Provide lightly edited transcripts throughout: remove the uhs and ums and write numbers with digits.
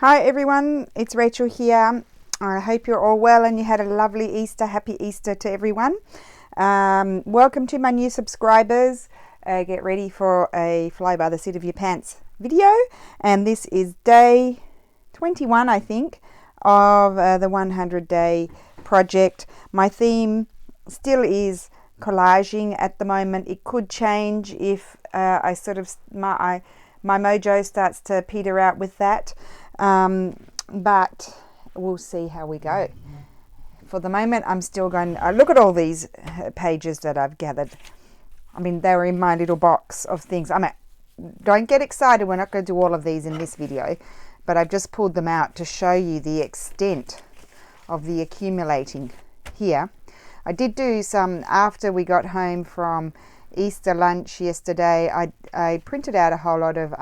Hi everyone, it's Rachel here. I hope you're all well and you had a lovely Easter. Happy Easter to everyone. Welcome to my new subscribers. Get ready for a fly by the seat of your pants video. And this is day 21, I think, of the 100 day project. My theme still is collaging at the moment. It could change if my mojo starts to peter out with that. But we'll see how we go. For the moment, I'm still going to look at all these pages that I've gathered. I mean, they were in my little box of things. Don't get excited. We're not going to do all of these in this video, but I've just pulled them out to show you the extent of the accumulating here. I did do some after we got home from Easter lunch yesterday. I printed out a whole lot of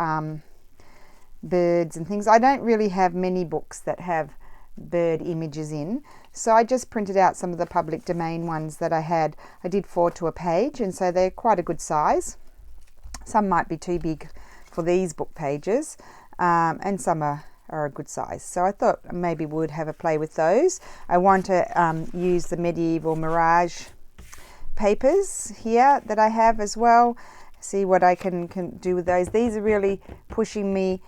birds and things. I don't really have many books that have bird images in, so I just printed out some of the public domain ones that I had. I did 4 to a page, and so they're quite a good size. Some might be too big for these book pages, and some are a good size, so I thought maybe we would have a play with those. I want to use the medieval Mirage papers here that I have as well, see what I can do with those. These are really pushing me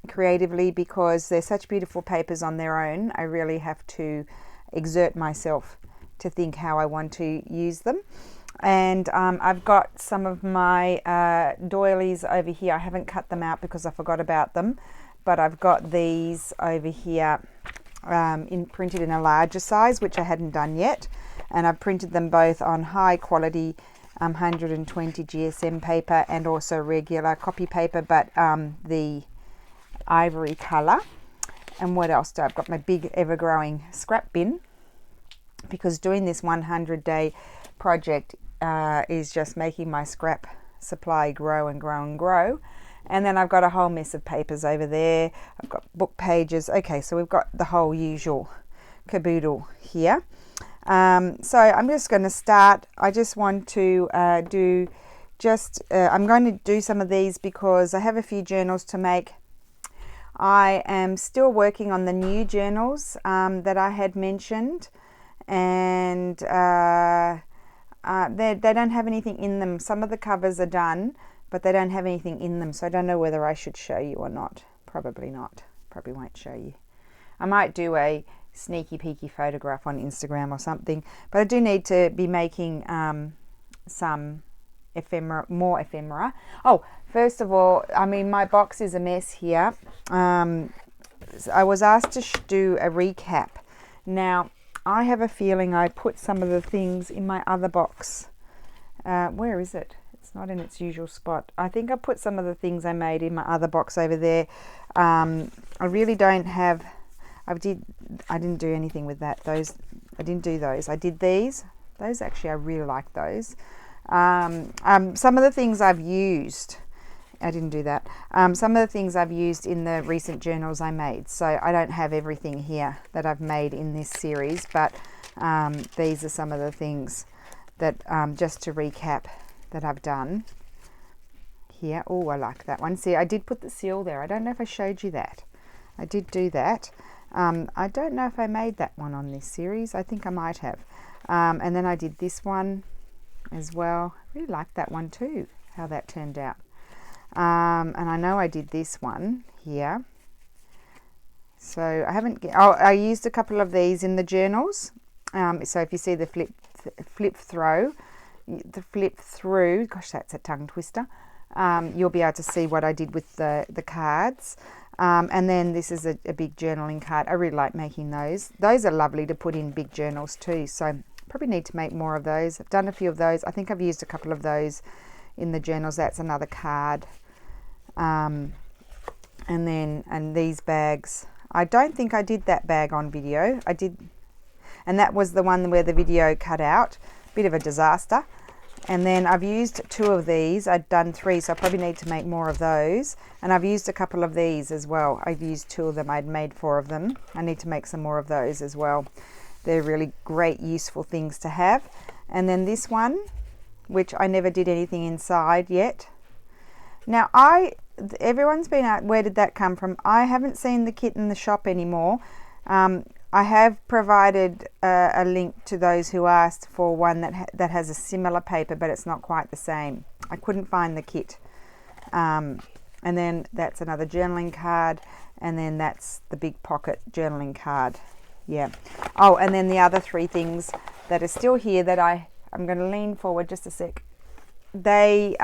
creatively because they're such beautiful papers on their own. I really have to exert myself to think how I want to use them. And I've got some of my doilies over here. I haven't cut them out because I forgot about them, but I've got these over here printed in a larger size, which I hadn't done yet, and I've printed them both on high quality 120 GSM paper and also regular copy paper, but the ivory color. And what else do I've got? My big ever-growing scrap bin, because doing this 100 day project is just making my scrap supply grow and grow and grow. And then I've got a whole mess of papers over there. I've got book pages. Okay, so we've got the whole usual caboodle here. So I'm just going to start. I just want to I'm going to do some of these because I have a few journals to make. I am still working on the new journals that I had mentioned, and they don't have anything in them. Some of the covers are done, but they don't have anything in them, so I don't know whether I should show you or not. Probably not. Probably won't show you. I might do a sneaky peeky photograph on Instagram or something, but I do need to be making some more ephemera. Oh, first of all, I mean, my box is a mess here. I was asked to do a recap. Now, I have a feeling I put some of the things in my other box. Where is it? It's not in its usual spot. I think I put some of the things I made in my other box over there. I really don't have... I didn't do anything with that. I didn't do those. I did these. Those actually, I really like those. Some of the things I've used, I didn't do that. Some of the things I've used in the recent journals I made. So I don't have everything here that I've made in this series, but these are some of the things that, just to recap, that I've done here. Oh, I like that one. See, I did put the seal there. I don't know if I showed you that. I did do that. I don't know if I made that one on this series. I think I might have. And then I did this one as well. I really liked that one too, how that turned out. And I know I did this one here. So I used a couple of these in the journals. So if you see the flip through, gosh, that's a tongue twister. You'll be able to see what I did with the cards. And then this is a big journaling card. I really like making those. Those are lovely to put in big journals too. So probably need to make more of those. I've done a few of those. I think I've used a couple of those in the journals. That's another card. And these bags. I don't think I did that bag on video. I did, and that was the one where the video cut out. Bit of a disaster. And then I've used 2 of these. I'd done 3, so I probably need to make more of those. And I've used a couple of these as well. I've used 2 of them. I'd made 4 of them. I need to make some more of those as well. They're really great, useful things to have. And then this one, which I never did anything inside yet. Now everyone's been out, where did that come from? I haven't seen the kit in the shop anymore. I have provided a link to those who asked for one that has a similar paper, but it's not quite the same. I couldn't find the kit. And then that's another journaling card, and then that's the big pocket journaling card. Yeah. Oh, and then the other three things that are still here that I'm going to lean forward just a sec. I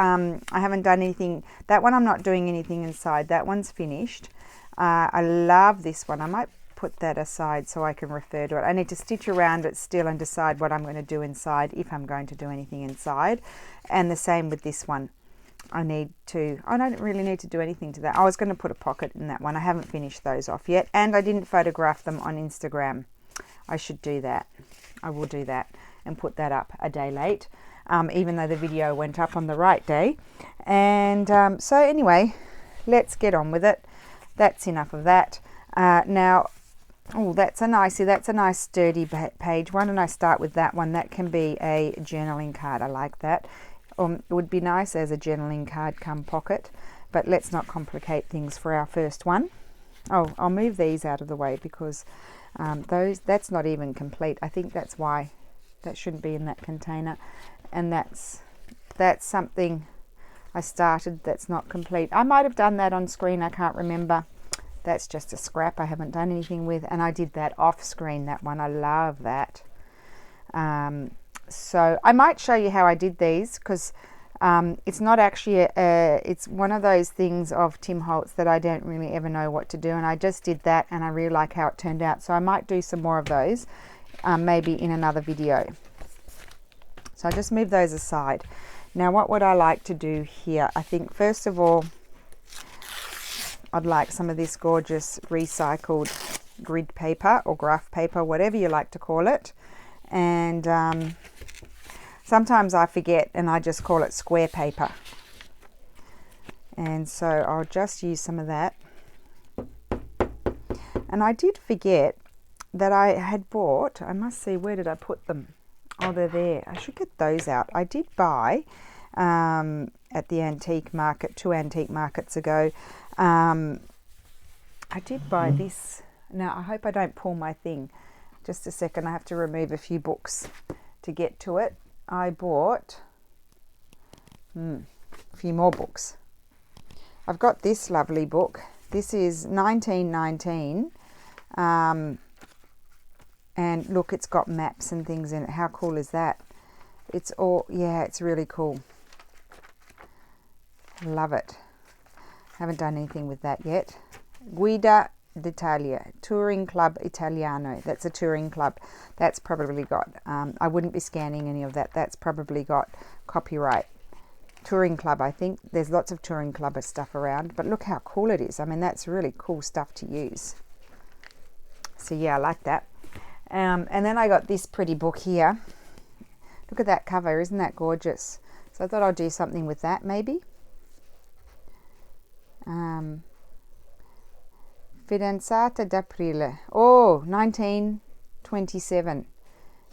haven't done anything. That one I'm not doing anything inside. That one's finished. I love this one. I might put that aside so I can refer to it. I need to stitch around it still and decide what I'm going to do inside, if I'm going to do anything inside. And the same with this one. I don't really need to do anything to that. I was going to put a pocket in that one. I haven't finished those off yet, and I didn't photograph them on Instagram. I should do that. I will do that and put that up a day late, even though the video went up on the right day. And so anyway, let's get on with it. That's enough of that. Now, oh, that's a nice sturdy page. Why don't I start with that one? That can be a journaling card. I like that. It would be nice as a journaling card come pocket, but let's not complicate things for our first one. Oh, I'll move these out of the way because that's not even complete. I think that's why that shouldn't be in that container, and that's something I started that's not complete. I might have done that on screen, I can't remember. That's just a scrap I haven't done anything with, and I did that off screen, that one. I love that. So I might show you how I did these, because it's not actually it's one of those things of Tim Holtz that I don't really ever know what to do, and I just did that and I really like how it turned out. So I might do some more of those maybe in another video. So I just move those aside. Now what would I like to do here? I think first of all I'd like some of this gorgeous recycled grid paper or graph paper, whatever you like to call it. And sometimes I forget and I just call it square paper. And so I'll just use some of that. And I did forget that I had bought, I must see, where did I put them? Oh, they're there. I should get those out. I did buy at the antique market, 2 antique markets ago. I did buy this. Now, I hope I don't pull my thing. Just a second, I have to remove a few books to get to it. I bought a few more books. I've got this lovely book. This is 1919. And look, it's got maps and things in it. How cool is that? It's all, yeah, it's really cool. Love it. Haven't done anything with that yet. Guida d'Italia, Touring Club Italiano. That's a touring club. That's probably got, I wouldn't be scanning any of that. That's probably got copyright. Touring club, I think. There's lots of touring club stuff around, but look how cool it is. I mean, that's really cool stuff to use. So yeah, I like that. And then I got this pretty book here. Look at that cover, isn't that gorgeous? So I thought I'd do something with that maybe. Fidanzata d'Aprile. Oh, 1927.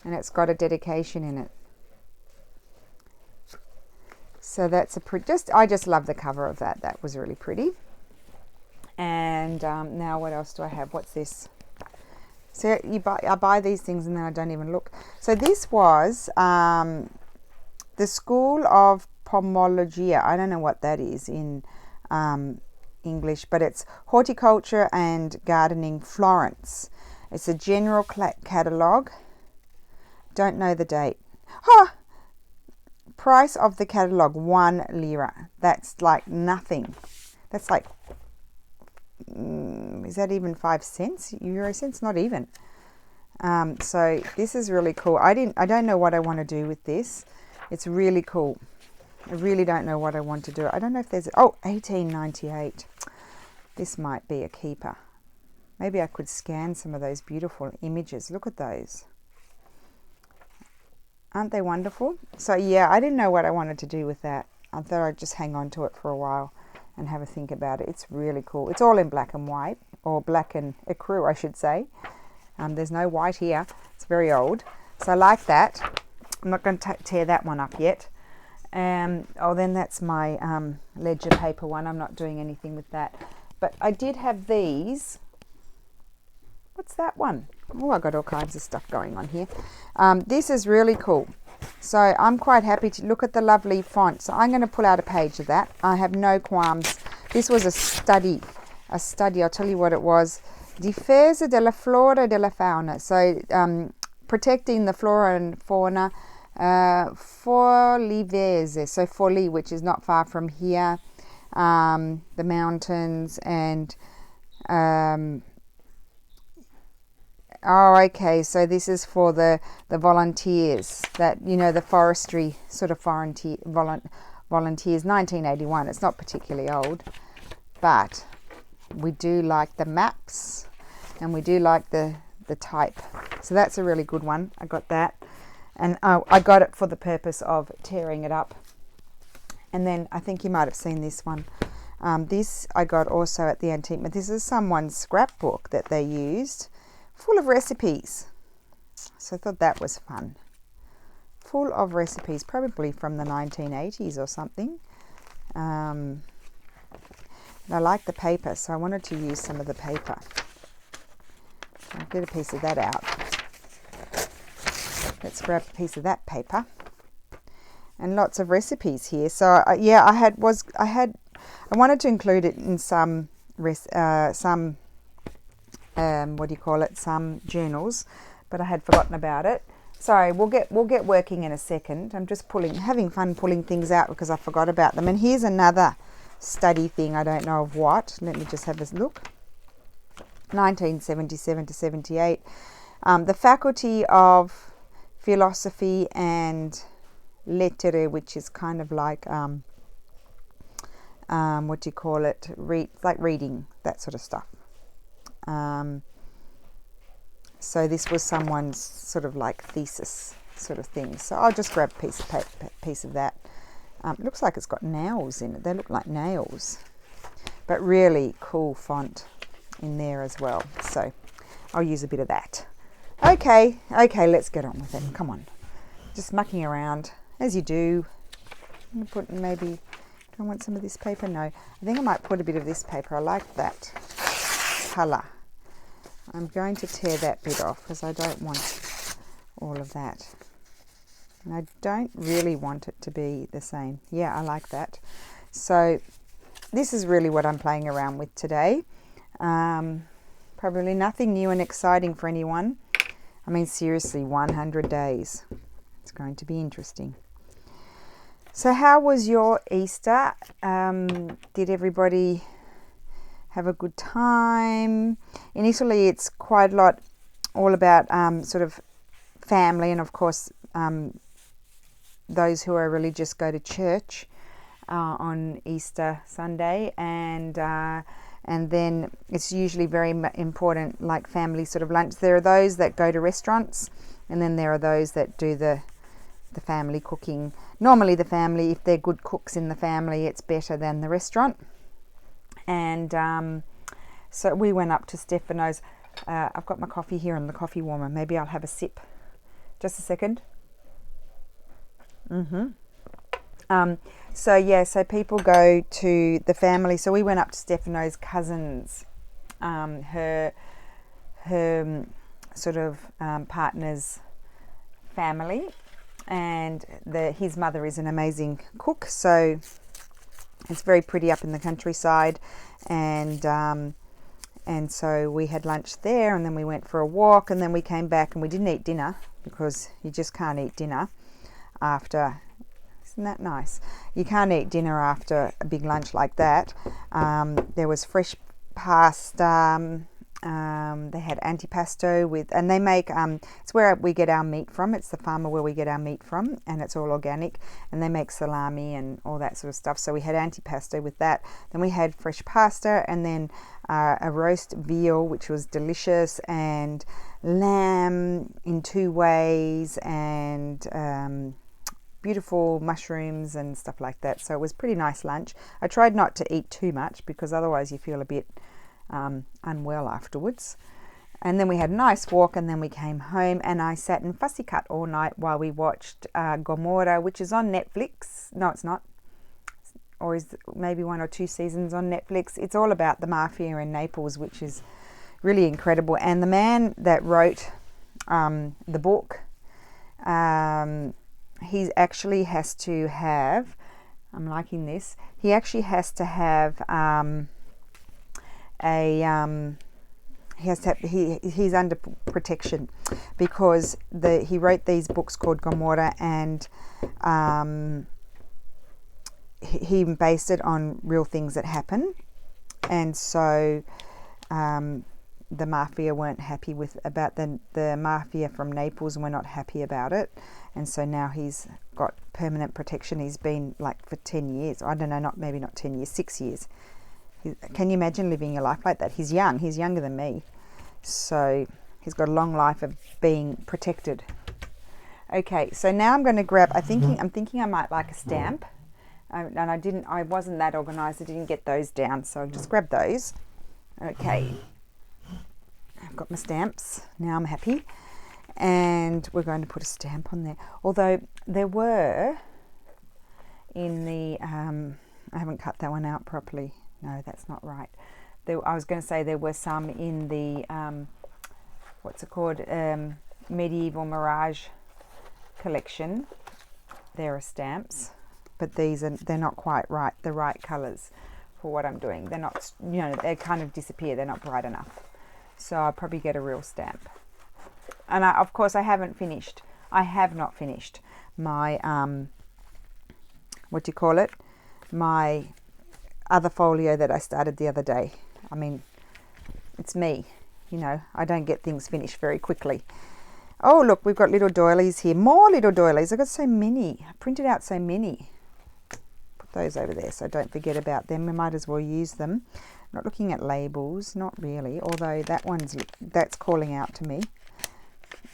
And it's got a dedication in it. So that's a pretty, I just love the cover of that. That was really pretty. And now what else do I have? What's this? So I buy these things and then I don't even look. So this was the School of Pomologia. I don't know what that is in English, but it's Horticulture and Gardening, Florence. It's a general catalogue. Don't know the date. Huh! Price of the catalogue, 1 lira. That's like nothing. That's like, is that even 5 cents? Euro cents? Not even. So this is really cool. I don't know what I want to do with this. It's really cool. I really don't know what I want to do. I don't know if there's, oh, 1898. This might be a keeper. Maybe I could scan some of those beautiful images. Look at those. Aren't they wonderful? So yeah, I didn't know what I wanted to do with that. I thought I'd just hang on to it for a while and have a think about it. It's really cool. It's all in black and white, or black and ecru, I should say. There's no white here. It's very old. So I like that. I'm not going to tear that one up yet. Oh, then that's my ledger paper one. I'm not doing anything with that. But I did have these. What's that one? Oh, I got all kinds of stuff going on here. This is really cool. So I'm quite happy to look at the lovely font. So I'm going to pull out a page of that. I have no qualms. This was a study. I'll tell you what it was. Difesa della flora e della fauna. So protecting the flora and fauna. Forlivese, so Forli, which is not far from here. The mountains and oh, okay, so this is for the volunteers, that, you know, the forestry sort of volunteers, 1981. It's not particularly old, but we do like the maps and we do like the type. So that's a really good one. I got that. And I got it for the purpose of tearing it up. And then I think you might have seen this one. This I got also at the antique, but this is someone's scrapbook that they used, full of recipes. So I thought that was fun. Full of recipes, probably from the 1980s or something. And I like the paper, so I wanted to use some of the paper. I'll get a piece of that out. Let's grab a piece of that paper. And lots of recipes here. So yeah, I wanted to include it in some some journals, but I had forgotten about it. Sorry, we'll get working in a second. I'm just having fun pulling things out because I forgot about them. And here's another study thing. I don't know of what. Let me just have a look. 1977 to 78. The Faculty of Philosophy and Lettere, which is kind of like like reading, that sort of stuff. So this was someone's sort of like thesis sort of thing. So I'll just grab a piece of that. It looks like it's got nails in it. They look like nails, but really cool font in there as well. So I'll use a bit of that. Okay, let's get on with it. Come on. Just mucking around, as you do. I'm going to put maybe, do I want some of this paper? No. I think I might put a bit of this paper. I like that colour. I'm going to tear that bit off because I don't want all of that. And I don't really want it to be the same. Yeah, I like that. So this is really what I'm playing around with today. Probably nothing new and exciting for anyone. I mean, seriously, 100 days. It's going to be interesting. So how was your Easter? Did everybody have a good time? In Italy, it's quite a lot all about sort of family, and of course those who are religious go to church on Easter Sunday, and then it's usually very important, like family sort of lunch. There are those that go to restaurants, and then there are those that do the family cooking. Normally the family, if they're good cooks in the family, it's better than the restaurant. And so we went up to Stefano's. I've got my coffee here in the coffee warmer. Maybe I'll have a sip. Just a second. So yeah, so people go to the family. So we went up to Stefano's cousin's, her sort of partner's family, and his mother is an amazing cook. So it's very pretty up in the countryside, and so we had lunch there, and then we went for a walk, and then we came back, and we didn't eat dinner because you just can't eat dinner after. Isn't that nice? You can't eat dinner after a big lunch like that. There was fresh pasta. They had antipasto with, and they make, it's where we get our meat from. It's the farmer where we get our meat from, and it's all organic, and they make salami and all that sort of stuff. So we had antipasto with that. Then we had fresh pasta, and then a roast veal, which was delicious, and lamb in 2 ways, and beautiful mushrooms and stuff like that. So it was pretty nice lunch. I tried not to eat too much because otherwise you feel a bit unwell afterwards. And then we had a nice walk, and then we came home, and I sat and fussy cut all night while we watched Gomorrah, which is on Netflix. No, it's not. Or is maybe 1 or 2 seasons on Netflix. It's all about the mafia in Naples, which is really incredible. And the man that wrote the book, he actually has to have, I'm liking this, he actually has to have he's under protection because he wrote these books called Gomorrah, and he based it on real things that happen, and so the mafia weren't happy about the mafia from Naples, and were not happy about it, and so now he's got permanent protection. He's been like for 10 years. I don't know, maybe not 10 years, 6 years. Can you imagine living your life like that? He's young. He's younger than me, so he's got a long life of being protected. Okay, so now I'm going to grab. I'm thinking I might like a stamp. And I wasn't that organized. I didn't get those down, so I'll just grab those. Okay, I've got my stamps. Now I'm happy, and we're going to put a stamp on there. Although there were in the I haven't cut that one out properly. No, that's not right. I was going to say there were some in the what's it called, Medieval Mirage collection. There are stamps. But they're not quite right, the right colours for what I'm doing. They're not, they kind of disappear. They're not bright enough. So I'll probably get a real stamp. And of course, I have not finished my, my other folio that I started the other day. I mean, it's me, I don't get things finished very quickly. Oh, look, we've got little doilies here. More little doilies. I've got so many. I printed out so many. Those over there, so don't forget about them. We might as well use them. Not looking at labels, not really, although that's calling out to me.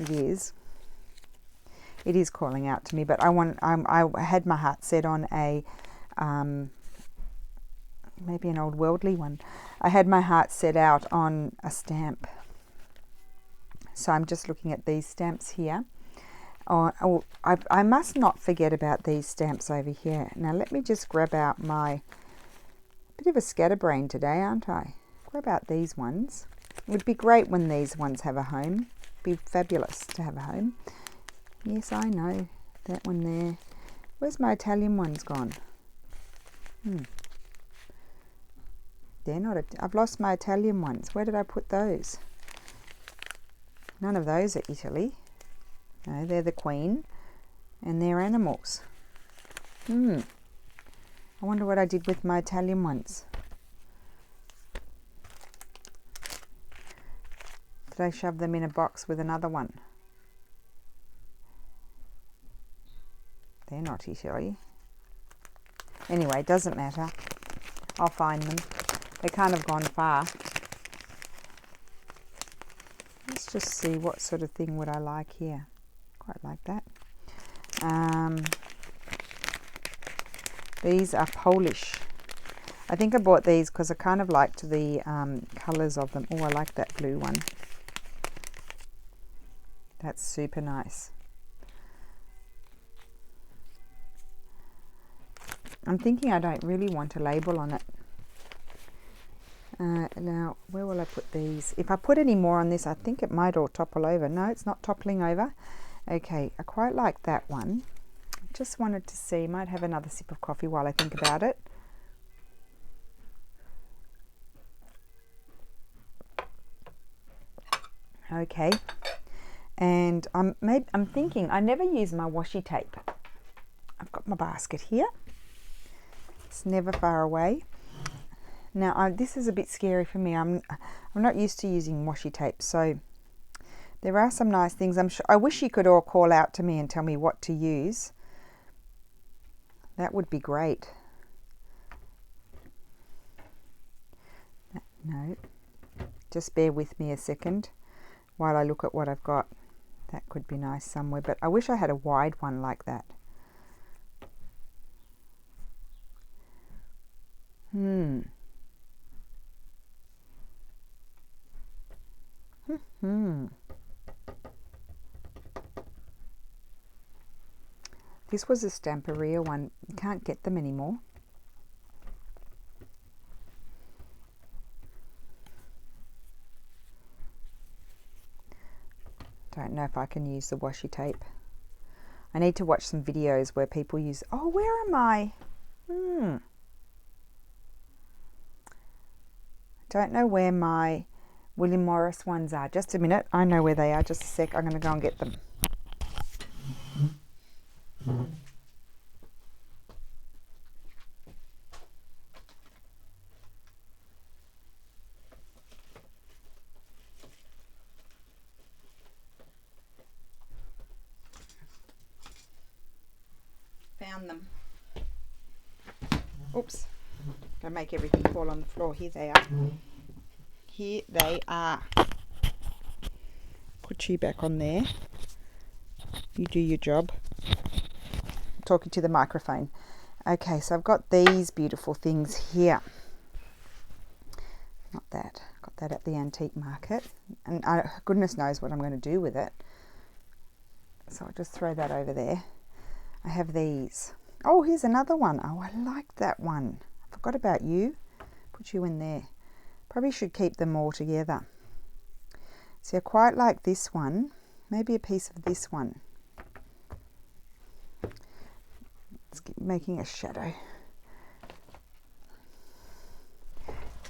It is calling out to me, but I had my heart set on a maybe an old worldly one. I had my heart set out on a stamp, so I'm just looking at these stamps here. I must not forget about these stamps over here. Now let me just grab out my bit of a scatterbrain today, aren't I? Grab out these ones. It would be great when these ones have a home. Be fabulous to have a home. Yes, I know. That one there. Where's my Italian ones gone? They're not. I've lost my Italian ones. Where did I put those? None of those are Italy. No, they're the Queen, and they're animals. I wonder what I did with my Italian ones. Did I shove them in a box with another one? They're not Italy. Anyway, it doesn't matter. I'll find them. They can't have gone far. Let's just see what sort of thing would I like here. Quite like that. These are Polish. I think I bought these because I kind of liked the colours of them. Oh, I like that blue one. That's super nice. I'm thinking I don't really want a label on it. Now, where will I put these? If I put any more on this, I think it might all topple over. No, it's not toppling over. Okay, I quite like that one. Just wanted to see, might have another sip of coffee while I think about it. Okay, and I'm thinking I never use my washi tape. I've got my basket here. It's never far away. Now this is a bit scary for me. I'm not used to using washi tape, so there are some nice things. I wish you could all call out to me and tell me what to use. That would be great. No, just bear with me a second while I look at what I've got. That could be nice somewhere, but I wish I had a wide one like that. This was a Paperie one. You can't get them anymore. Don't know if I can use the washi tape. I need to watch some videos where people use... Oh, where am I? Don't know where my William Morris ones are. Just a minute. I know where they are. Just a sec. I'm going to go and get them. Found them. Oops. Gonna make everything fall on the floor. Here they are. Here they are. Put you back on there. You do your job. I'm talking to the microphone. Okay, so I've got these beautiful things here. Not that. Got that at the antique market. And goodness knows what I'm going to do with it. So I'll just throw that over there. I have these. Oh, here's another one. Oh, I like that one. I forgot about you. Put you in there. Probably should keep them all together. See, I quite like this one. Maybe a piece of this one. Let's keep making a shadow.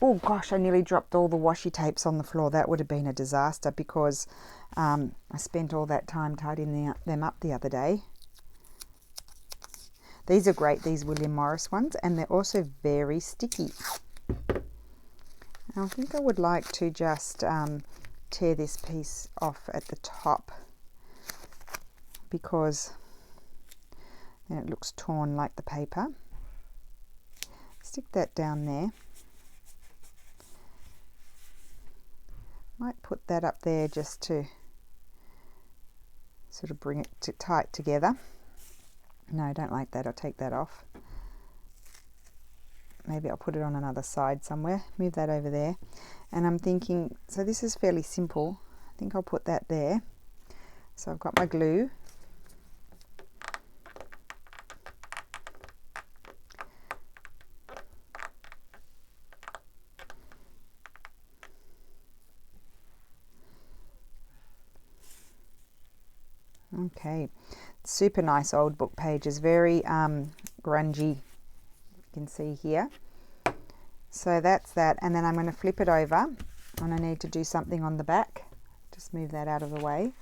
Oh gosh, I nearly dropped all the washi tapes on the floor. That would have been a disaster because I spent all that time tidying them up the other day. These are great, these William Morris ones, and they're also very sticky. I think I would like to just tear this piece off at the top because then it looks torn like the paper. Stick that down there. Might put that up there just to sort of bring it tight together. No, I don't like that. I'll take that off. Maybe I'll put it on another side somewhere. Move that over there. And I'm thinking, so this is fairly simple. I think I'll put that there. So I've got my glue. Okay, super nice old book pages, very grungy, you can see here. So that's that, and then I'm going to flip it over, and I need to do something on the back. Just move that out of the way.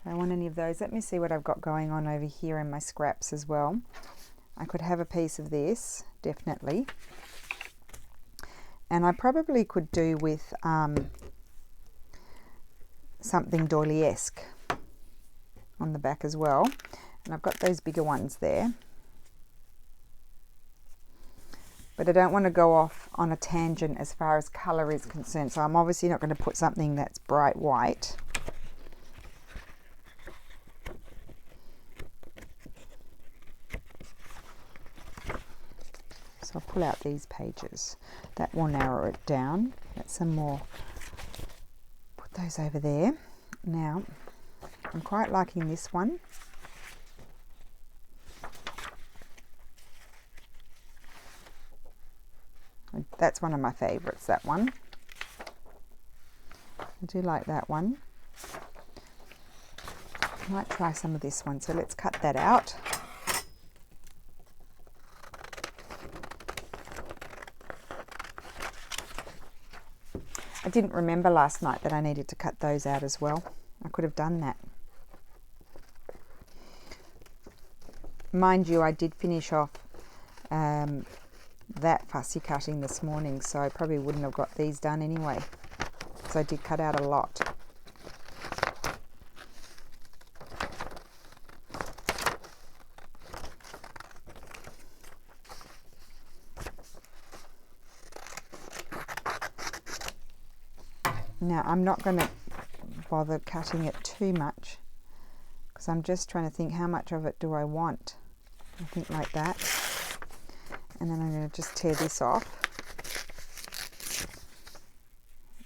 Don't want any of those. Let me see what I've got going on over here in my scraps as well. I could have a piece of this, definitely. And I probably could do with something doily-esque on the back as well. And I've got those bigger ones there. But I don't want to go off on a tangent as far as colour is concerned. So I'm obviously not going to put something that's bright white. So I'll pull out these pages. That will narrow it down. Get some more. Put those over there. Now, I'm quite liking this one. That's one of my favourites, that one. I do like that one. I might try some of this one, so let's cut that out. I didn't remember last night that I needed to cut those out as well. I could have done that. Mind you, I did finish off that fussy cutting this morning, so I probably wouldn't have got these done anyway. So I did cut out a lot. Now I'm not going to bother cutting it too much because I'm just trying to think how much of it do I want. I think like that. And then I'm going to just tear this off.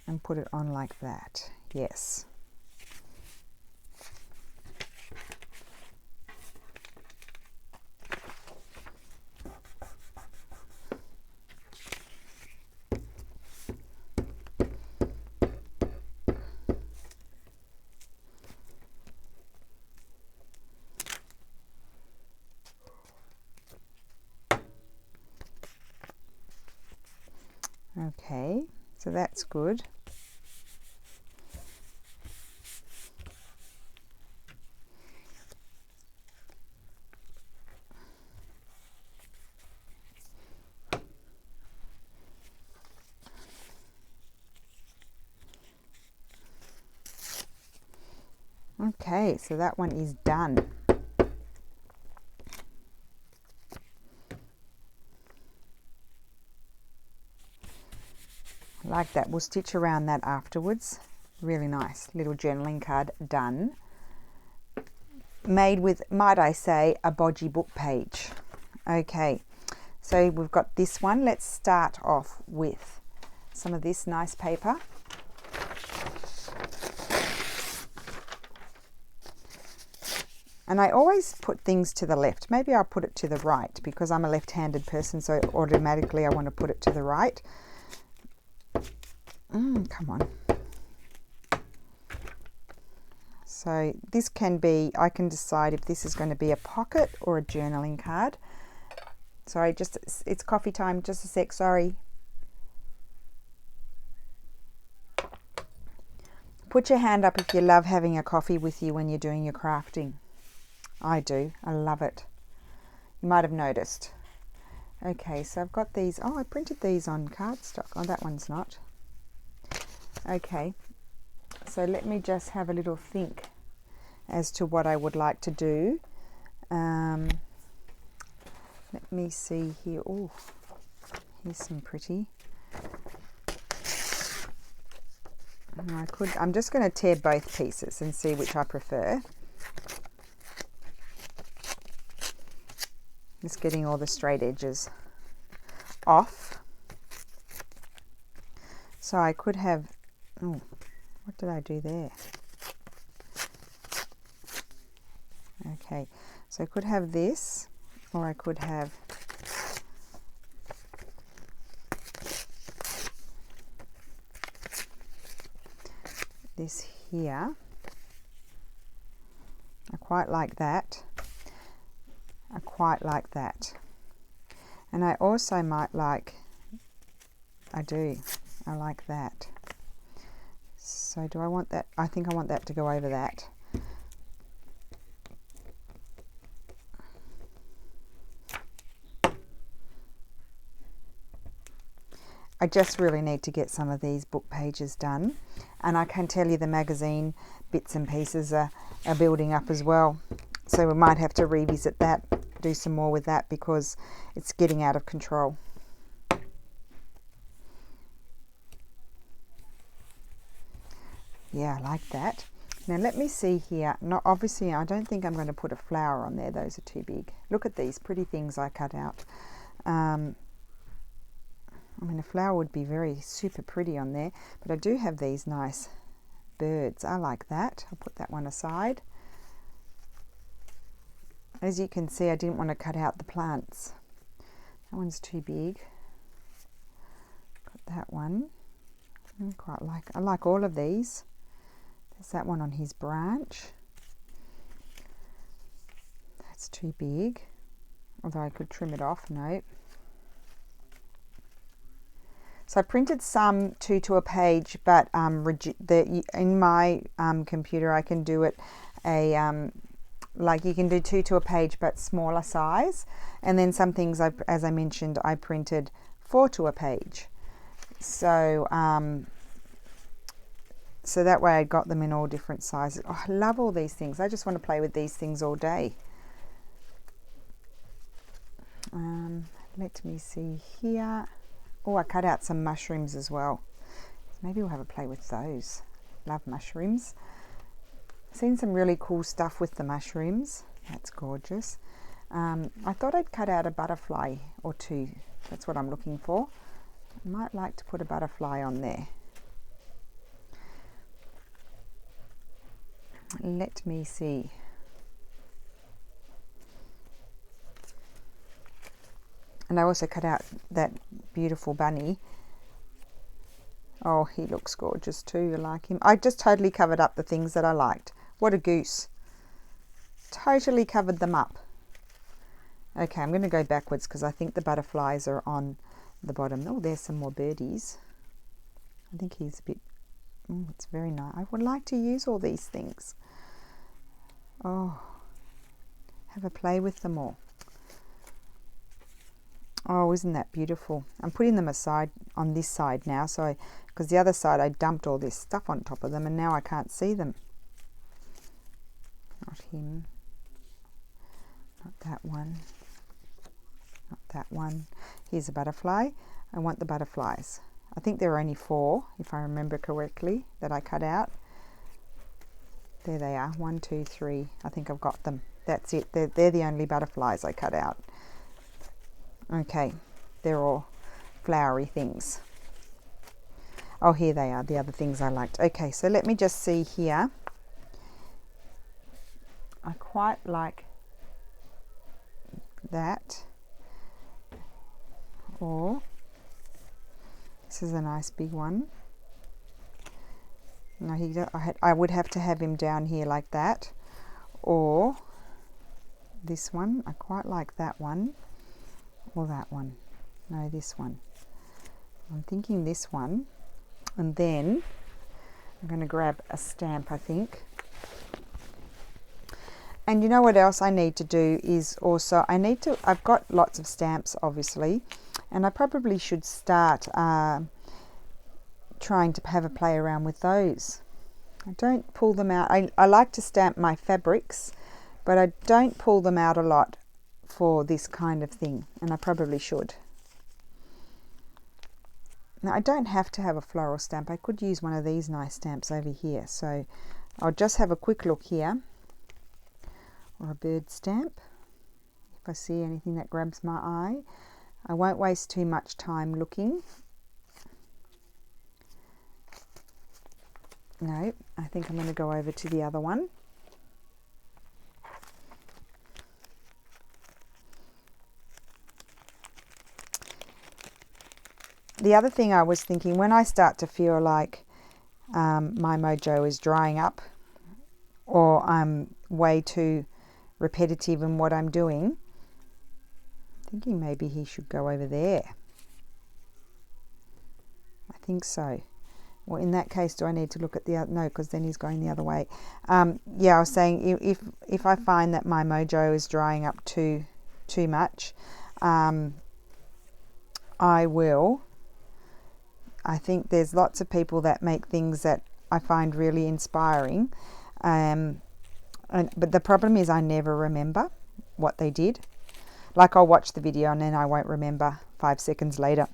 and put it on like that. Yes. Okay, so that's good. Okay, so that one is done. Like that. We'll stitch around that afterwards. Really nice little journaling card done. Made with, might I say, a bodgy book page. Okay, so we've got this one. Let's start off with some of this nice paper. And I always put things to the left. Maybe I'll put it to the right because I'm a left-handed person, so automatically I want to put it to the right. Come on. So this can be, I can decide if this is going to be a pocket or a journaling card. Sorry, it's coffee time, just a sec, sorry. Put your hand up if you love having a coffee with you when you're doing your crafting. I do, I love it. You might have noticed. Okay, so I've got these, I printed these on cardstock. Oh, that one's not. Okay, so let me just have a little think as to what I would like to do. Let me see here. Oh, here's some pretty. I'm just going to tear both pieces and see which I prefer. Just getting all the straight edges off. So I could have, oh, what did I do there? Okay, so I could have this, or I could have this here. I quite like that. I quite like that. And I also might like, I like that. So do I want that? I think I want that to go over that. I just really need to get some of these book pages done, and I can tell you the magazine bits and pieces are building up as well, so we might have to revisit that, do some more with that because it's getting out of control. Yeah, I like that. Now let me see here. Not obviously, I don't think I'm going to put a flower on there. Those are too big. Look at these pretty things I cut out. I mean, a flower would be very super pretty on there, but I do have these nice birds. I like that. I'll put that one aside. As you can see, I didn't want to cut out the plants. That one's too big. Got that one. I like all of these. There's that one on his branch. That's too big. Although I could trim it off. No. So I printed some 2 to a page, but in my computer I can do it like you can do 2 to a page but smaller size, and then some things as I mentioned I printed 4 to a page. So so that way I got them in all different sizes. Oh, I love all these things. I just want to play with these things all day. Let me see here. Oh, I cut out some mushrooms as well. Maybe we'll have a play with those. Love mushrooms. Seen some really cool stuff with the mushrooms. That's gorgeous. I thought I'd cut out a butterfly or two. That's what I'm looking for. I might like to put a butterfly on there. Let me see. And I also cut out that beautiful bunny. Oh, he looks gorgeous too. I like him. I just totally covered up the things that I liked. What a goose. Totally covered them up. Okay, I'm going to go backwards because I think the butterflies are on the bottom. Oh, there's some more birdies. I think he's a bit... Oh, it's very nice. I would like to use all these things. Oh, have a play with them all. Oh, isn't that beautiful? I'm putting them aside on this side now, so because the other side I dumped all this stuff on top of them and now I can't see them. Not him. Not that one. Not that one. Here's a butterfly. I want the butterflies. I think there are only 4, if I remember correctly, that I cut out. There they are. 1, 2, 3. I think I've got them. That's it. They're the only butterflies I cut out. Okay, they're all flowery things. Oh, here they are, the other things I liked. Okay, so let me just see here. I quite like that. Or, this is a nice big one. No, I would have to have him down here like that. Or, this one, I quite like that one. Or that one. No, this one. I'm thinking this one. And then I'm going to grab a stamp, I think. And you know what else I need to do is also, I've got lots of stamps obviously, and I probably should start trying to have a play around with those. I don't pull them out. I like to stamp my fabrics, but I don't pull them out a lot for this kind of thing, and I probably should. Now I don't have to have a floral stamp. I could use one of these nice stamps over here, so I'll just have a quick look here. Or a bird stamp if I see anything that grabs my eye. I won't waste too much time looking. No, I think I'm going to go over to the other one. The other thing I was thinking, when I start to feel like my Mojo is drying up, or I'm way too repetitive in what I'm doing, I'm thinking maybe he should go over there. I think so. Well, in that case, do I need to look at the other? No, because then he's going the other way. Yeah, I was saying if I find that my Mojo is drying up too much, I will. I think there's lots of people that make things that I find really inspiring. But the problem is I never remember what they did. Like I'll watch the video and then I won't remember 5 seconds later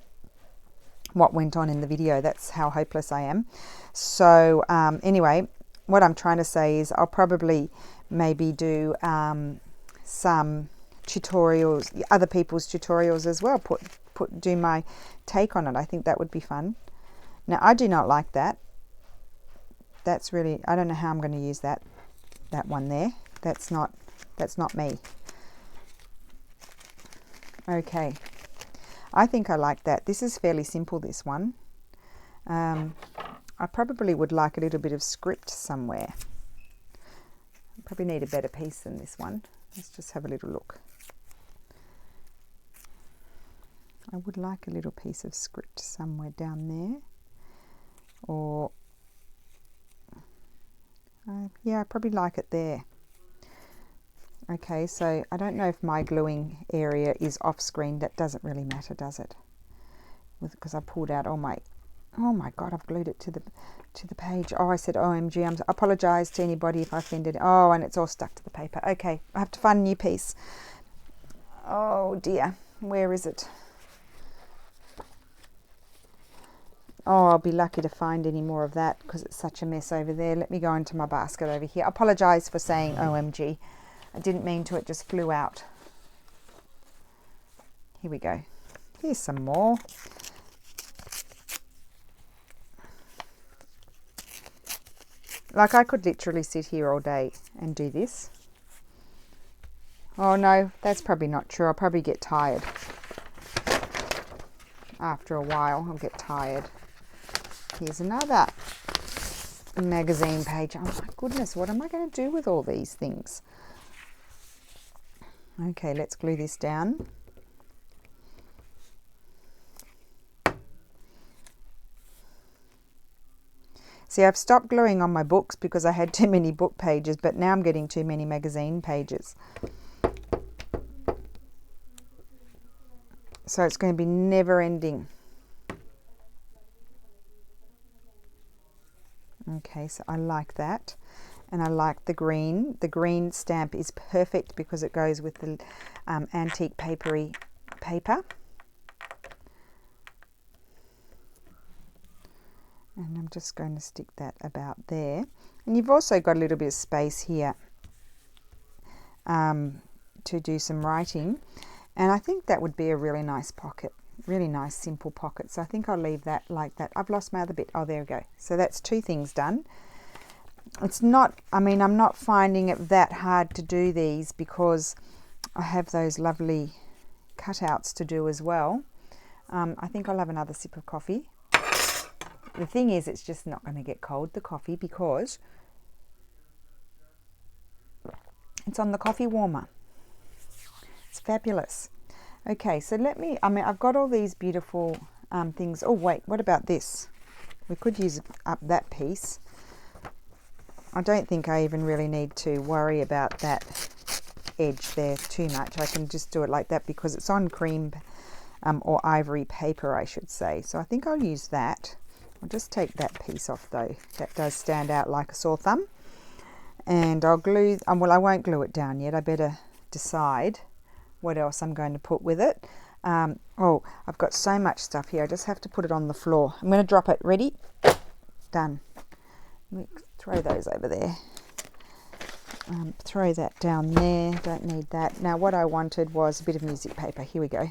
what went on in the video. That's how hopeless I am. So anyway, what I'm trying to say is I'll probably maybe do some tutorials, other people's tutorials as well, do my take on it. I think that would be fun. Now I do not like that. That's really, I don't know how I'm going to use that one there. That's not me. Okay, I think I like that. This is fairly simple, this one. I probably would like a little bit of script somewhere. Probably need a better piece than this one. Let's just have a little look. I would like a little piece of script somewhere down there. Or yeah, I probably like it there. Okay, so I don't know if my gluing area is off screen. That doesn't really matter, does it? Because I pulled out all my, oh my God, I've glued it to the page. Oh, I said OMG. I apologize to anybody if I offended. Oh, and it's all stuck to the paper. Okay, I have to find a new piece. Oh dear, where is it? Oh, I'll be lucky to find any more of that because it's such a mess over there. Let me go into my basket over here. I apologize for saying OMG. I didn't mean to, it just flew out. Here we go. Here's some more. Like I could literally sit here all day and do this. Oh no, that's probably not true. I'll probably get tired. After a while, I'll get tired. Here's another magazine page. Oh my goodness, what am I going to do with all these things? Okay, let's glue this down. See, I've stopped gluing on my books because I had too many book pages, but now I'm getting too many magazine pages. So it's going to be never ending. Okay, so I like that. And I like the green. The green stamp is perfect because it goes with the antique papery paper. And I'm just going to stick that about there. And you've also got a little bit of space here to do some writing. And I think that would be a really nice pocket. Really nice, simple pocket. So I think I'll leave that like that. I've lost my other bit. Oh, there we go. So that's two things done. It's not, I mean, I'm not finding it that hard to do these because I have those lovely cutouts to do as well. I think I'll have another sip of coffee. The thing is, it's just not going to get cold, the coffee, because it's on the coffee warmer. It's fabulous. Okay, so I've got all these beautiful things. Oh, wait, what about this? We could use up that piece. I don't think I even really need to worry about that edge there too much. I can just do it like that because it's on cream or ivory paper, I should say. So I think I'll use that. I'll just take that piece off though. That does stand out like a sore thumb. And I'll glue, well, I won't glue it down yet. I better decide what else I'm going to put with it. Oh, I've got so much stuff here. I just have to put it on the floor. I'm going to drop it. Ready? Done. Let me throw those over there. Throw that down there. Don't need that. Now what I wanted was a bit of music paper. Here we go.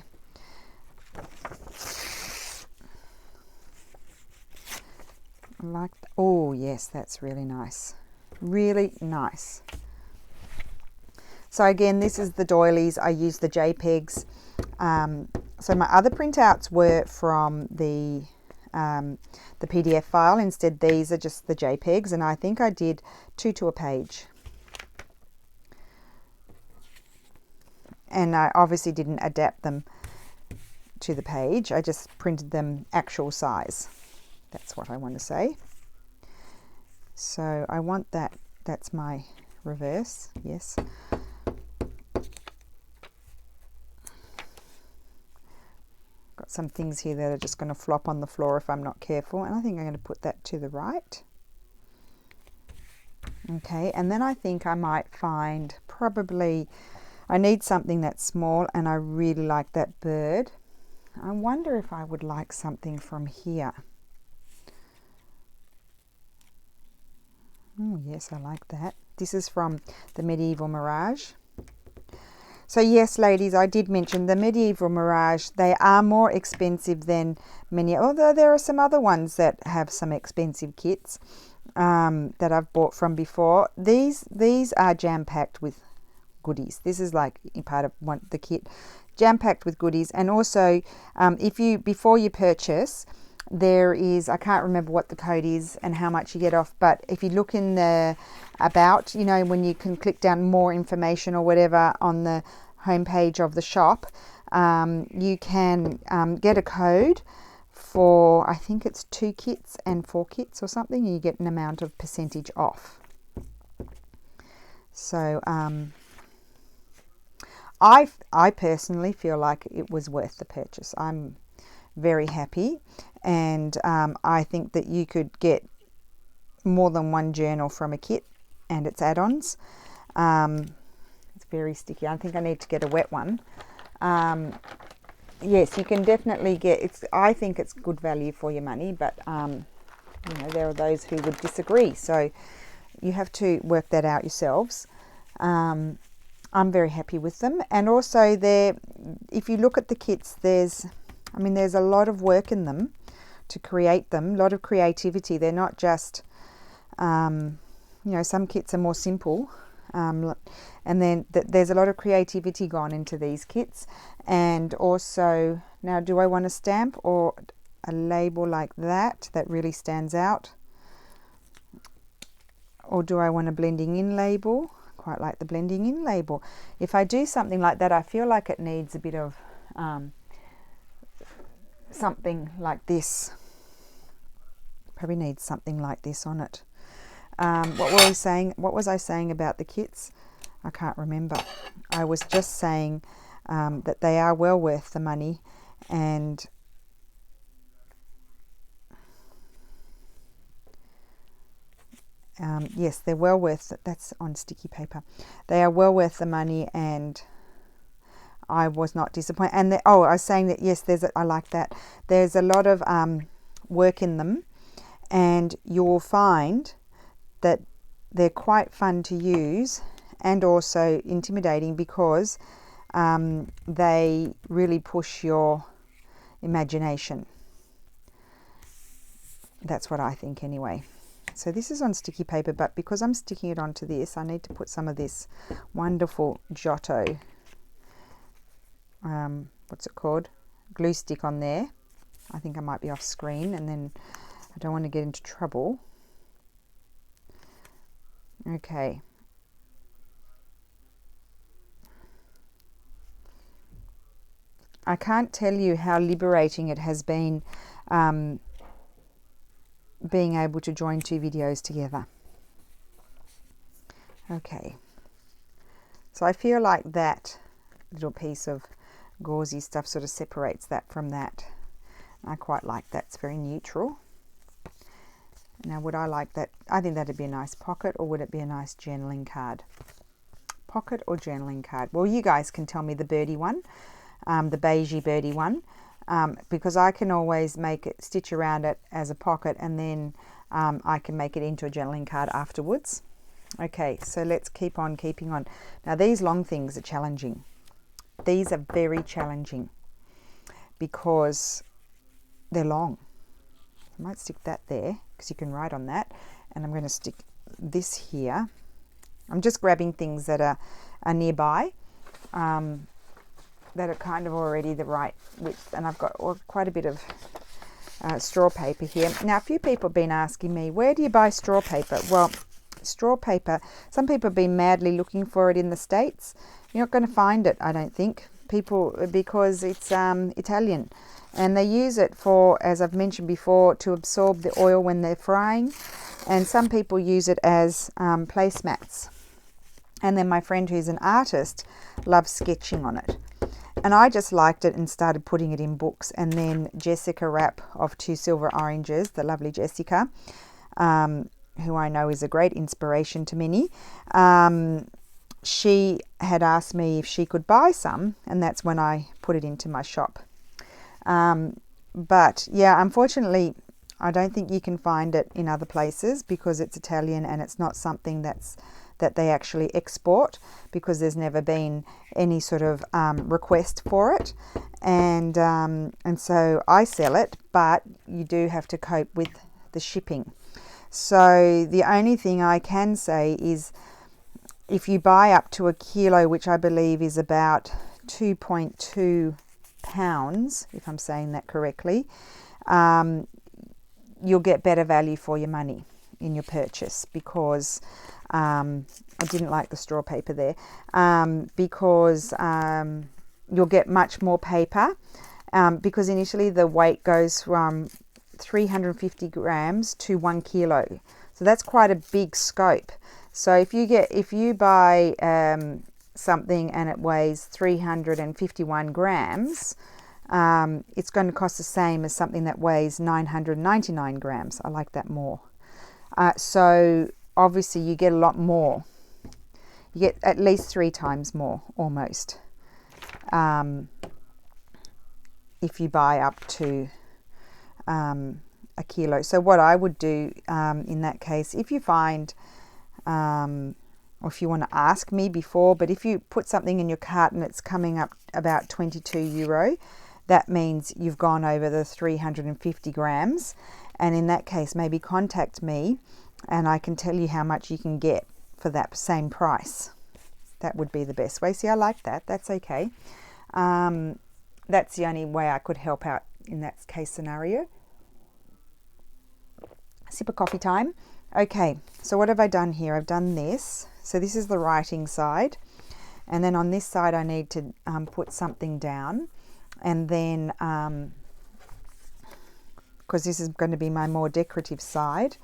I like that. Oh yes, that's really nice. Really nice. So again, this is the doilies. I use the JPEGs. So my other printouts were from the PDF file. Instead, these are just the JPEGs, and I think I did 2 to a page. And I obviously didn't adapt them to the page. I just printed them actual size. That's what I want to say. So I want that. That's my reverse. Yes. Got some things here that are just going to flop on the floor if I'm not careful, and I think I'm going to put that to the right. Okay, and then I think I might find probably, I need something that's small, and I really like that bird. I wonder if I would like something from here. Oh yes, I like that. This is from the Medieval Mirage. So yes, ladies, I did mention the Medieval Mirage. They are more expensive than many, although there are some other ones that have some expensive kits that I've bought from before. These are jam-packed with goodies. This is like part of the kit, jam-packed with goodies. And also, before you purchase, there is, I can't remember what the code is and how much you get off, but if you look in the about, you know, when you can click down more information or whatever on the homepage of the shop, you can get a code for, I think it's 2 kits and 4 kits or something, and you get an amount of percentage off. So I personally feel like it was worth the purchase. I'm very happy, and I think that you could get more than one journal from a kit and its add-ons. It's very sticky. I think I need to get a wet one. Yes, you can definitely get, I think it's good value for your money, but you know, there are those who would disagree, so you have to work that out yourselves. I'm very happy with them, and also if you look at the kits, there's a lot of work in them to create them, a lot of creativity. They're not just you know, some kits are more simple, and then there's a lot of creativity gone into these kits. And also, now do I want a stamp or a label like that really stands out, or do I want a blending in label? Quite like the blending in label. If I do something like that, I feel like it needs a bit of something like this. Probably needs something like this on it. What were we saying? What was I saying about the kits? I can't remember. I was just saying that they are well worth the money, and yes, they're well worth it. That's on sticky paper. They are well worth the money, and I was not disappointed. And I was saying that yes, I like that. There's a lot of work in them, and you'll find that they're quite fun to use and also intimidating, because they really push your imagination. That's what I think anyway. So this is on sticky paper, but because I'm sticking it onto this, I need to put some of this wonderful Giotto, what's it called, glue stick on there. I think I might be off screen, and then I don't want to get into trouble. Okay. I can't tell you how liberating it has been being able to join two videos together. Okay, so I feel like that little piece of gauzy stuff sort of separates that from that. I quite like that. It's very neutral. Now, would I like that? I think that'd be a nice pocket, or would it be a nice journaling card? Pocket or journaling card? Well, you guys can tell me the birdie one, the beigey birdie one. Because I can always make it, stitch around it as a pocket, and then I can make it into a journaling card afterwards. Okay, so let's keep on keeping on. Now, these long things are challenging. These are very challenging because they're long. I might stick that there because you can write on that, and I'm going to stick this here. I'm just grabbing things that are nearby. That are kind of already the right width, and I've got quite a bit of straw paper here. Now, a few people have been asking me, where do you buy straw paper? Well, straw paper, some people have been madly looking for it in the States. You're not going to find it, I don't think, because it's Italian, and they use it for, as I've mentioned before, to absorb the oil when they're frying, and some people use it as placemats. And then my friend who's an artist loves sketching on it. And I just liked it and started putting it in books. And then Jessica Rapp of Two Silver Oranges, the lovely Jessica, who I know is a great inspiration to many, she had asked me if she could buy some, and that's when I put it into my shop. But yeah, unfortunately, I don't think you can find it in other places because it's Italian, and it's not something that they actually export, because there's never been any sort of request for it, and so I sell it, but you do have to cope with the shipping. So the only thing I can say is, if you buy up to a kilo, which I believe is about 2.2 pounds, if I'm saying that correctly, you'll get better value for your money in your purchase, because I didn't like the straw paper there, because you'll get much more paper, because initially the weight goes from 350 grams to 1 kilo. So that's quite a big scope. So if you buy something and it weighs 351 grams, it's going to cost the same as something that weighs 999 grams. I like that more. So obviously you get a lot more. You get at least 3 times more, almost, if you buy up to a kilo. So what I would do in that case, if you find, or if you want to ask me before, but if you put something in your cart and it's coming up about €22, that means you've gone over the 350 grams. And in that case, maybe contact me and I can tell you how much you can get for that same price. That would be the best way. See, I like that. That's okay. That's the only way I could help out in that case scenario. Sip of coffee time. Okay, so what have I done here? I've done this. So this is the writing side. And then on this side, I need to put something down. And then, because this is going to be my more decorative side,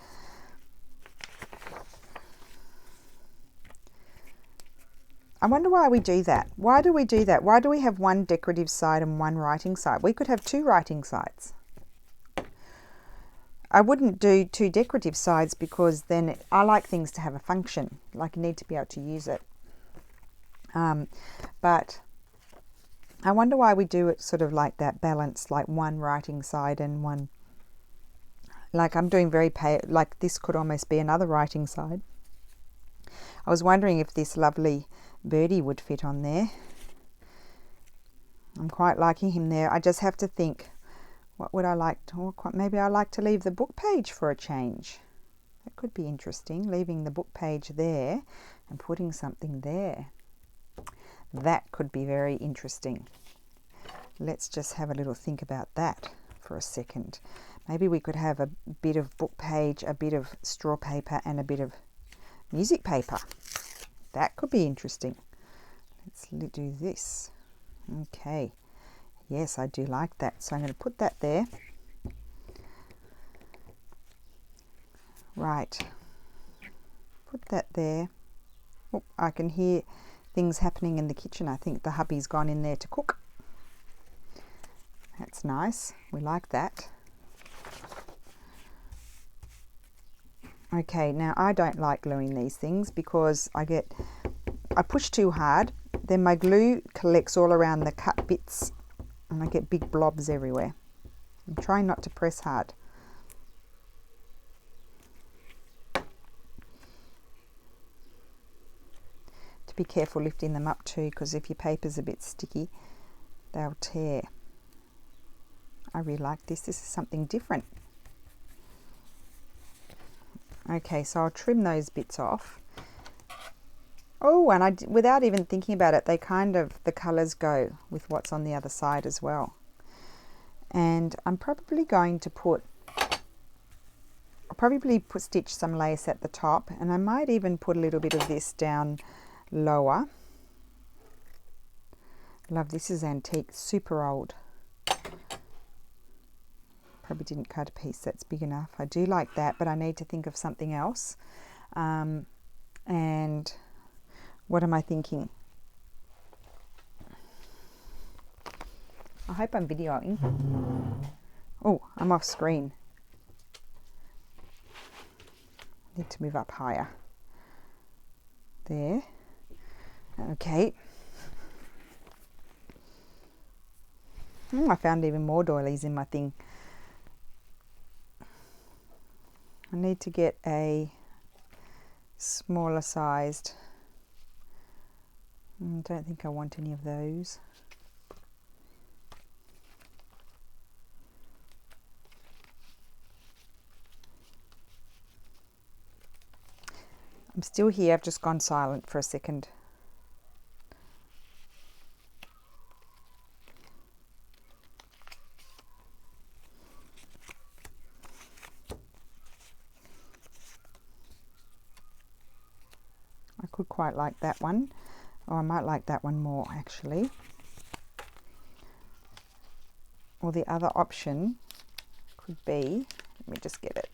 I wonder why we do that. Why do we do that? Why do we have one decorative side and one writing side? We could have two writing sides. I wouldn't do two decorative sides because then I like things to have a function. Like you need to be able to use it. But I wonder why we do it sort of like that, balanced, like one writing side and one. Like I'm doing very like this could almost be another writing side. I was wondering if this lovely birdie would fit on there. I'm quite liking him there. I just have to think, what would I like to, maybe I like to leave the book page for a change. That could be interesting, leaving the book page there and putting something there. That could be very interesting. Let's just have a little think about that for a second. Maybe we could have a bit of book page, a bit of straw paper and a bit of music paper. That could be interesting. Let's do this. Okay. Yes, I do like that. So I'm going to put that there. Right. Put that there. Oh, I can hear things happening in the kitchen. I think the hubby's gone in there to cook. That's nice. We like that. Okay, now I don't like gluing these things because I push too hard, then my glue collects all around the cut bits and I get big blobs everywhere. I'm trying not to press hard. To be careful lifting them up too, because if your paper's a bit sticky, they'll tear. I really like this. This is something different. Okay, so I'll trim those bits off. Oh, and without even thinking about it, the colours go with what's on the other side as well. And I'm probably going to stitch some lace at the top, and I might even put a little bit of this down lower. Love, this is antique, super old. Probably didn't cut a piece that's big enough. I do like that, but I need to think of something else. And what am I thinking? I hope I'm videoing. Oh, I'm off screen. Need to move up higher. There. Okay. I found even more doilies in my thing. I need to get a smaller sized. I don't think I want any of those. I'm still here, I've just gone silent for a second. I could quite like that one, or I might like that one more actually. Or the other option could be, let me just get it.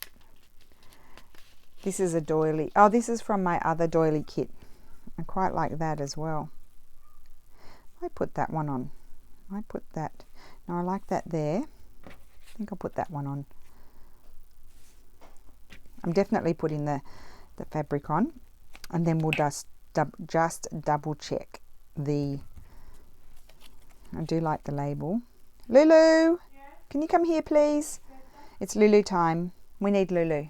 This is a doily. Oh, this is from my other doily kit. I quite like that as well. I put that one on. I put that. Now I like that there. I think I'll put that one on. I'm definitely putting the fabric on, and then we'll just double check the. I do like the label. Lulu, yeah? Can you come here, please? It's Lulu time. We need Lulu.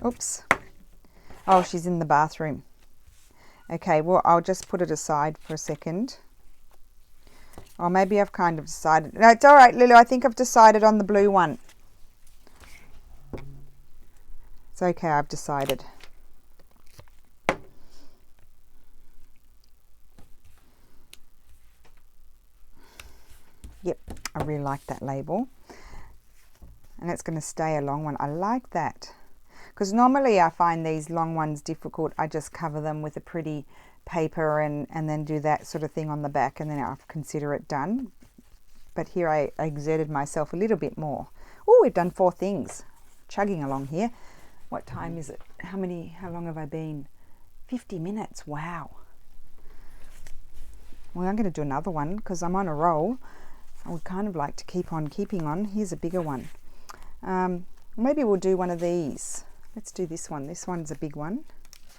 Oops. Oh, she's in the bathroom. Okay, well, I'll just put it aside for a second. Or maybe I've kind of decided. No, it's all right, Lulu. I think I've decided on the blue one. It's okay, I've decided. Yep, I really like that label. And it's going to stay a long one. I like that. Because normally I find these long ones difficult. I just cover them with a pretty paper and then do that sort of thing on the back, and then I consider it done. But here I exerted myself a little bit more. Oh, we've done 4 things. Chugging along here. What time is it? How long have I been? 50 minutes. Wow. Well, I'm going to do another one because I'm on a roll. I would kind of like to keep on keeping on. Here's a bigger one. Maybe we'll do one of these. Let's do this one. This one's a big one.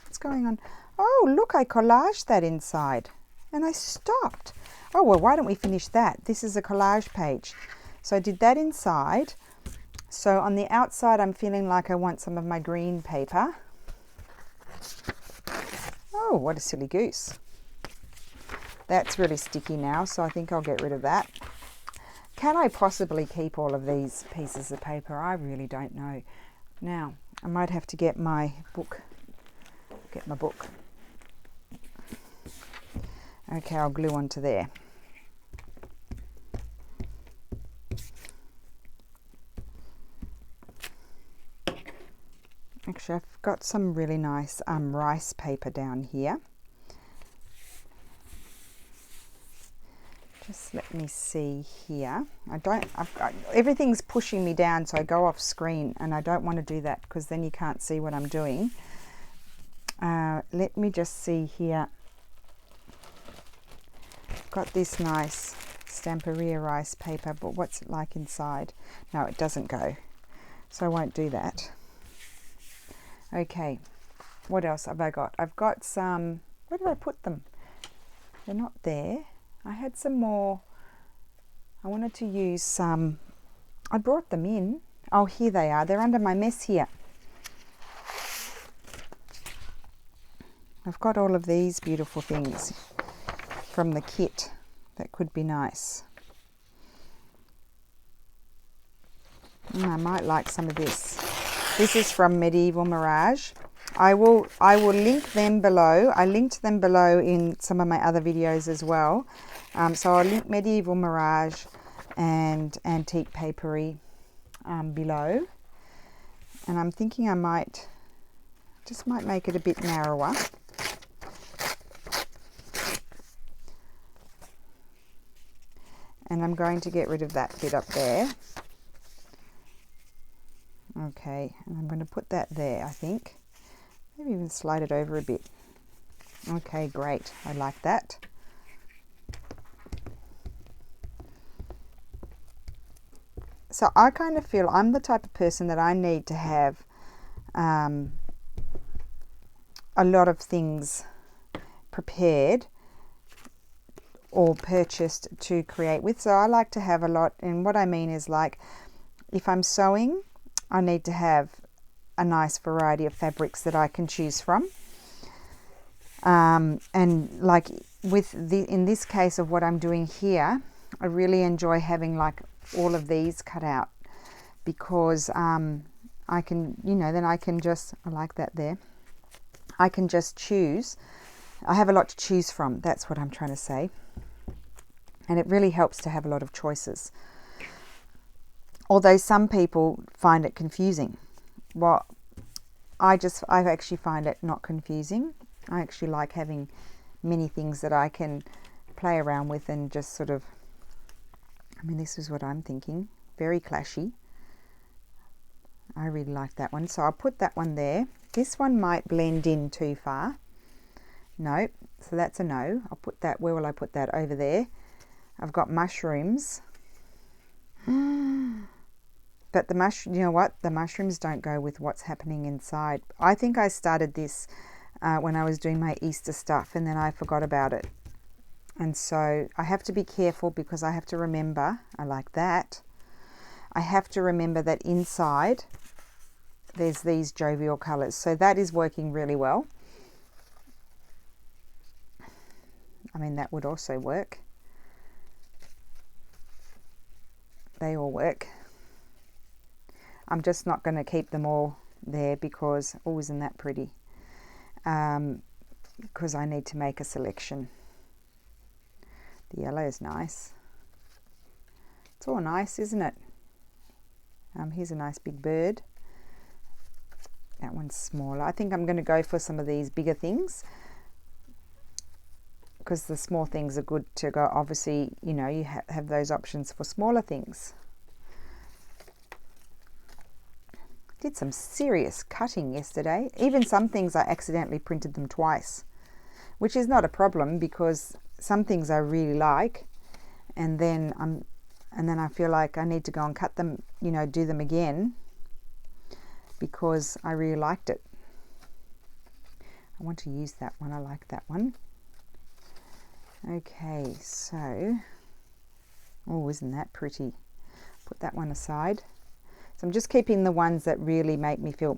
What's going on? Oh, look, I collaged that inside and I stopped. Oh, well, why don't we finish that? This is a collage page. So I did that inside. So on the outside, I'm feeling like I want some of my green paper. Oh, what a silly goose. That's really sticky now, so I think I'll get rid of that. Can I possibly keep all of these pieces of paper? I really don't know. Now, I might have to get my book. Okay, I'll glue onto there. Actually, I've got some really nice rice paper down here. Just let me see here. Everything's pushing me down, so I go off screen, and I don't want to do that because then you can't see what I'm doing. Let me just see here. I've got this nice Paperie rice paper, but what's it like inside? No, it doesn't go, so I won't do that. Okay, what else have I got? I've got some, where did I put them? They're not there. I had some more. I wanted to use some. I brought them in. Oh, here they are. They're under my mess here. I've got all of these beautiful things from the kit that could be nice. I might like some of this. This is from Medieval Mirage. I will link them below. I linked them below in some of my other videos as well. So I'll link Medieval Mirage and Antique Paperie below. And I'm thinking I might make it a bit narrower. And I'm going to get rid of that bit up there. Okay, and I'm going to put that there, I think. Maybe even slide it over a bit. Okay, great. I like that. So I kind of feel I'm the type of person that I need to have a lot of things prepared or purchased to create with. So I like to have a lot, and what I mean is, like, if I'm sewing, I need to have a nice variety of fabrics that I can choose from. And like in this case of what I'm doing here, I really enjoy having like all of these cut out, because I can, then I can just, I like that there. I can just choose. I have a lot to choose from. That's what I'm trying to say. And it really helps to have a lot of choices. Although some people find it confusing. Well, I actually find it not confusing. I actually like having many things that I can play around with and just sort of, this is what I'm thinking. Very clashy. I really like that one. So I'll put that one there. This one might blend in too far. No, so that's a no. I'll put that, where will I put that? Over there. I've got mushrooms. But you know what? The mushrooms don't go with what's happening inside. I think I started this when I was doing my Easter stuff, and then I forgot about it. And so I have to be careful, because I have to remember, I like that. I have to remember that inside there's these jovial colors. So that is working really well. That would also work. they all work. I'm just not going to keep them all there because, oh, isn't that pretty? Because I need to make a selection. The yellow is nice. It's all nice, isn't it? Here's a nice big bird. That one's smaller. I think I'm going to go for some of these bigger things because the small things are good to go. Obviously, you know, you have those options for smaller things. Did some serious cutting yesterday. Even some things I accidentally printed them twice, which is not a problem because some things I really like, and then I feel like I need to go and cut them, you know, do them again because I really liked it. I want to use that one. I like that one. Okay, so, oh, isn't that pretty? Put that one aside. So I'm just keeping the ones that really make me feel,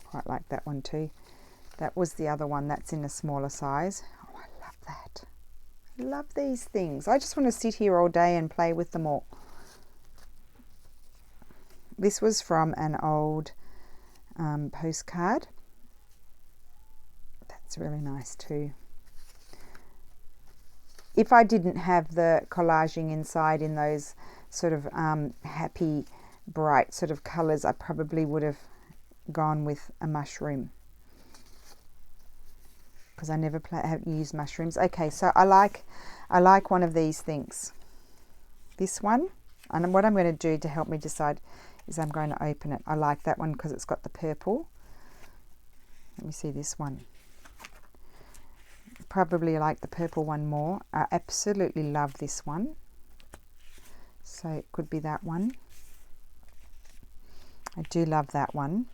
Quite like that one too. That was the other one that's in a smaller size. Oh, I love that. I love these things. I just want to sit here all day and play with them all. This was from an old postcard. That's really nice too. If I didn't have the collaging inside in those sort of happy, bright sort of colours, I probably would have gone with a mushroom because I never have used mushrooms. Okay, so I like one of these things. This one, and what I'm going to do to help me decide is I'm going to open it. I like that one because it's got the purple. Let me see this one. Probably like the purple one more. I absolutely love this one, so it could be that one. I do love that one,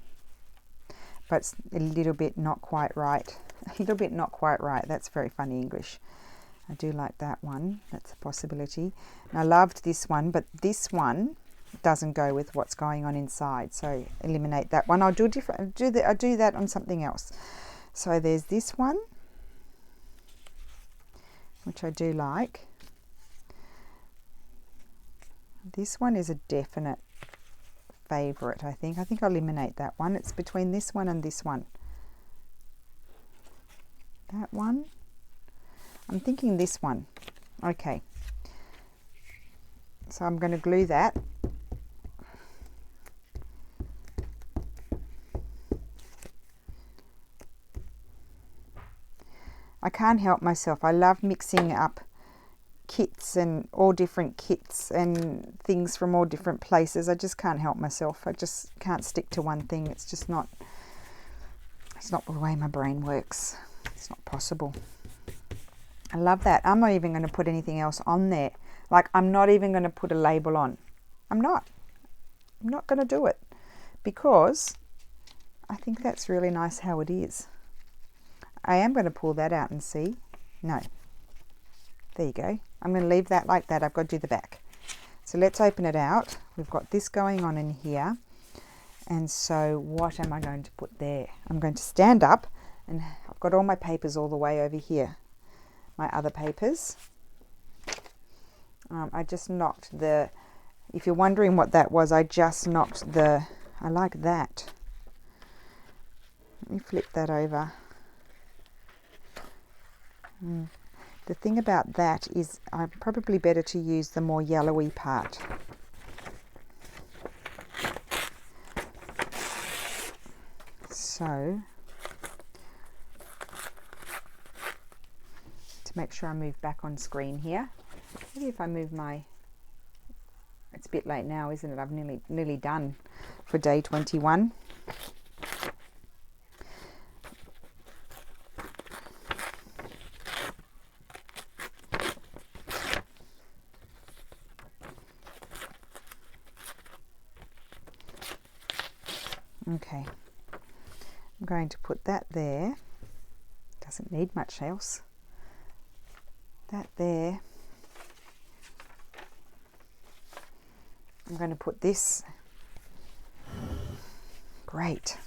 but it's a little bit not quite right. A little bit not quite right. That's very funny English. I do like that one. That's a possibility. And I loved this one, but this one doesn't go with what's going on inside, so eliminate that one. I'll do different. I'll do that on something else. So there's this one, which I do like. This one is a definite favourite, I think. I'll eliminate that one. It's between this one and this one. That one. I'm thinking this one. Okay. So I'm going to glue that. I can't help myself. I love mixing up kits and all different kits and things from all different places. I just can't help myself. I just can't stick to one thing. It's just not, it's not the way my brain works. It's not possible. I love that. I'm not even going to put anything else on there. Like, I'm not even going to put a label on. I'm not going to do it because I think that's really nice how it is. I am going to pull that out and see. No. There you go. I'm going to leave that like that. I've got to do the back. So let's open it out. We've got this going on in here. And so what am I going to put there? I'm going to stand up, and I've got all my papers all the way over here. My other papers. I just knocked the, if you're wondering what that was, I just knocked the, I like that. Let me flip that over. The thing about that is I'm probably better to use the more yellowy part. So, to make sure I move back on screen here, maybe if I move my, it's a bit late now, isn't it? I've nearly done for day 21. Okay, I'm going to put that there. Doesn't need much else. That there. I'm going to put this. Great.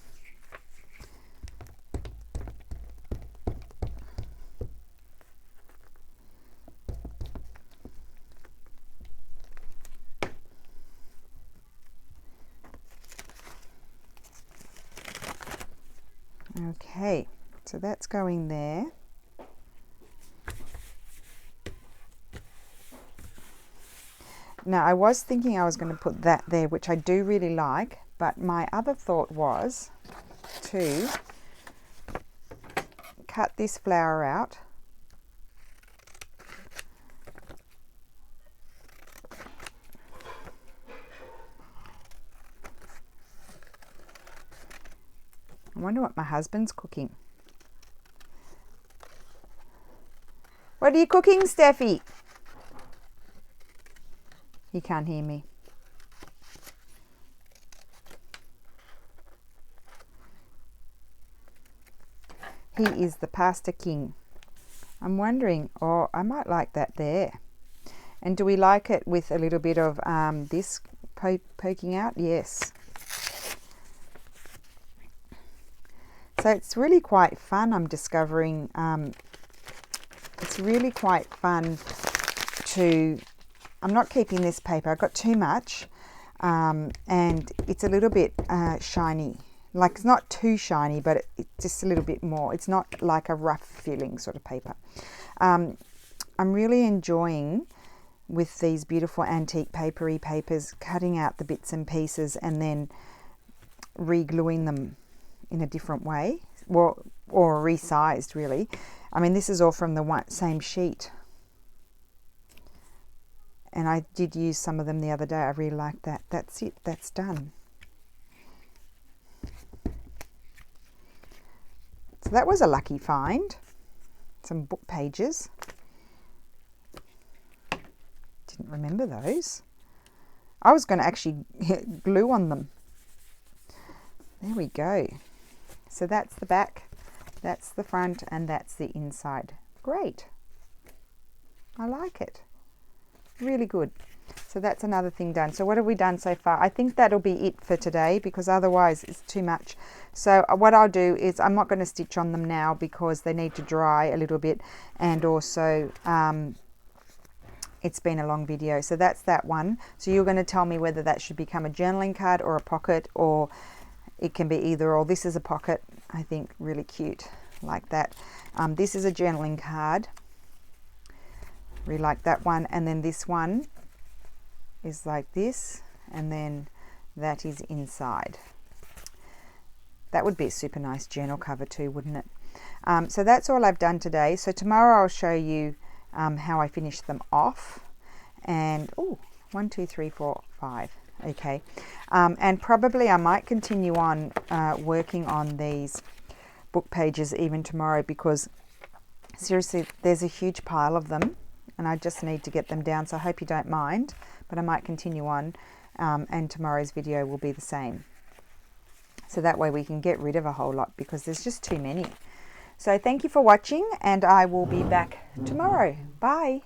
Okay, so that's going there. Now I was thinking I was going to put that there, which I do really like, but my other thought was to cut this flower out I wonder what my husband's cooking. What are you cooking, Steffi? He can't hear me. He is the pasta king. I'm wondering, oh, I might like that there. And do we like it with a little bit of this poking out? Yes. So it's really quite fun, I'm discovering. It's really quite fun to... I'm not keeping this paper. I got too much. And it's a little bit shiny. Like, it's not too shiny, but it's just a little bit more. It's not like a rough feeling sort of paper. I'm really enjoying, with these beautiful antique papery papers, cutting out the bits and pieces and then re-gluing them in a different way, or resized, really. I mean, this is all from the same sheet. And I did use some of them the other day. I really like that. That's it. That's done. So that was a lucky find. Some book pages. Didn't remember those. I was going to actually glue on them. There we go. So that's the back, that's the front, and that's the inside. Great. I like it. Really good. So that's another thing done. So what have we done so far? I think that'll be it for today, because otherwise it's too much. So what I'll do is, I'm not going to stitch on them now because they need to dry a little bit, and also it's been a long video. So that's that one. So you're going to tell me whether that should become a journaling card or a pocket, or it can be either or. This is a pocket, I think, really cute, like that. This is a journaling card. Really like that one. And then this one is like this, and then that is inside. That would be a super nice journal cover too, wouldn't it? So that's all I've done today. So tomorrow I'll show you how I finish them off. And, oh, 1, 2, 3, 4, 5. Okay. And probably I might continue on working on these book pages even tomorrow, because seriously, there's a huge pile of them and I just need to get them down. So I hope you don't mind, but I might continue on, and tomorrow's video will be the same. So that way we can get rid of a whole lot, because there's just too many. So thank you for watching, and I will be back tomorrow. Bye.